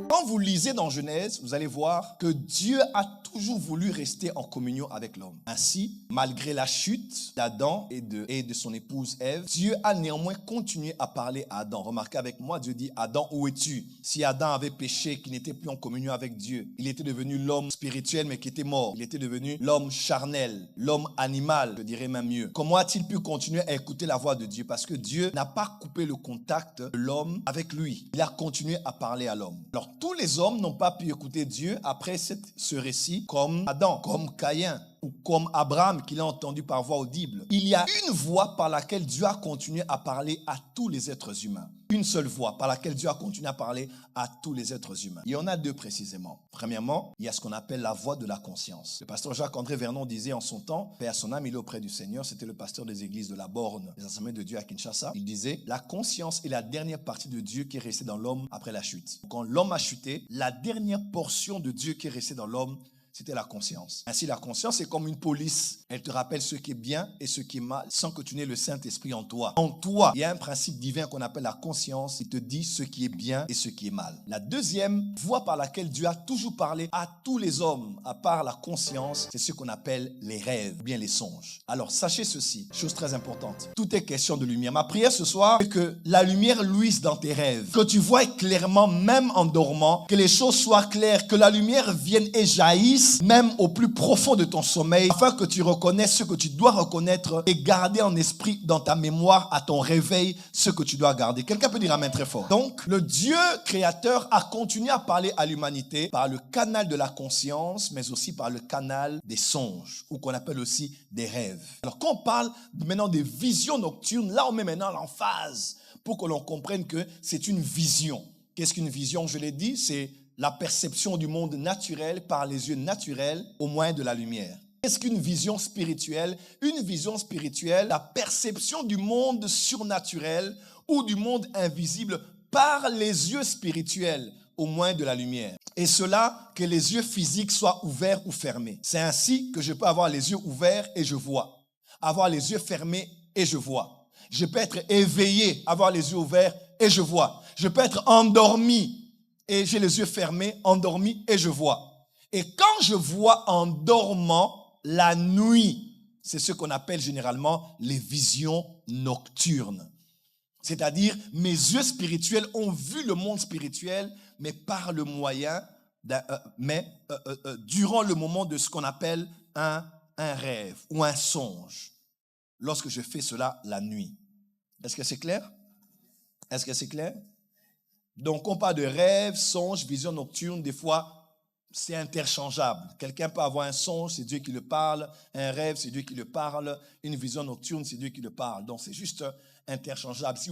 Quand vous lisez dans Genèse, vous allez voir que Dieu a toujours voulu rester en communion avec l'homme. Ainsi, malgré la chute d'Adam et de son épouse Ève, Dieu a néanmoins continué à parler à Adam. Remarquez avec moi, Dieu dit, Adam, où es-tu? Si Adam avait péché, qu'il n'était plus en communion avec Dieu, il était devenu l'homme spirituel mais qui était mort. Il était devenu l'homme charnel, l'homme animal, je dirais même mieux. Comment a-t-il pu continuer à écouter la voix de Dieu? Parce que Dieu n'a pas coupé le contact de l'homme avec lui. Il a continué à parler à l'homme. Alors, tous les hommes n'ont pas pu écouter Dieu après ce récit comme Adam, comme Caïn ou comme Abraham qu'il a entendu par voix audible. Il y a une voix par laquelle Dieu a continué à parler à tous les êtres humains. Une seule voix par laquelle Dieu a continué à parler à tous les êtres humains. Il y en a deux précisément. Premièrement, il y a ce qu'on appelle la voix de la conscience. Le pasteur Jacques-André Vernon disait en son temps, paix à son âme, il est auprès du Seigneur, c'était le pasteur des églises de la Borne, des Assemblées de Dieu à Kinshasa. Il disait, la conscience est la dernière partie de Dieu qui est restée dans l'homme après la chute. Quand l'homme a chuté, la dernière portion de Dieu qui est restée dans l'homme, c'était la conscience. Ainsi, la conscience est comme une police. Elle te rappelle ce qui est bien et ce qui est mal sans que tu n'aies le Saint-Esprit en toi. En toi, il y a un principe divin qu'on appelle la conscience qui te dit ce qui est bien et ce qui est mal. La deuxième voie par laquelle Dieu a toujours parlé à tous les hommes, à part la conscience, c'est ce qu'on appelle les rêves ou bien les songes. Alors, sachez ceci, chose très importante. Tout est question de lumière. Ma prière ce soir, c'est que la lumière luise dans tes rêves. Que tu vois clairement, même en dormant, que les choses soient claires, que la lumière vienne et jaillisse même au plus profond de ton sommeil, afin que tu reconnaisses ce que tu dois reconnaître et garder en esprit, dans ta mémoire, à ton réveil, ce que tu dois garder. Quelqu'un peut dire amen très fort. Donc, le Dieu créateur a continué à parler à l'humanité par le canal de la conscience, mais aussi par le canal des songes, ou qu'on appelle aussi des rêves. Alors, quand on parle maintenant des visions nocturnes, là, on met maintenant l'emphase pour que l'on comprenne que c'est une vision. Qu'est-ce qu'une vision? Je l'ai dit, c'est la perception du monde naturel par les yeux naturels au moyen de la lumière. Qu'est-ce qu'une vision spirituelle? Une vision spirituelle, la perception du monde surnaturel ou du monde invisible par les yeux spirituels au moyen de la lumière. Et cela, que les yeux physiques soient ouverts ou fermés. C'est ainsi que je peux avoir les yeux ouverts et je vois. Avoir les yeux fermés et je vois. Je peux être éveillé, avoir les yeux ouverts et je vois. Je peux être endormi et j'ai les yeux fermés, endormi et je vois. Et quand je vois en dormant la nuit, c'est ce qu'on appelle généralement les visions nocturnes. C'est-à-dire, mes yeux spirituels ont vu le monde spirituel, mais par le moyen, durant le moment de ce qu'on appelle un rêve ou un songe. Lorsque je fais cela la nuit. Est-ce que c'est clair? Est-ce que c'est clair? Donc, on parle de rêve, songe, vision nocturne. Des fois, c'est interchangeable. Quelqu'un peut avoir un songe, c'est Dieu qui le parle. Un rêve, c'est Dieu qui le parle. Une vision nocturne, c'est Dieu qui le parle. Donc, c'est juste interchangeable. Si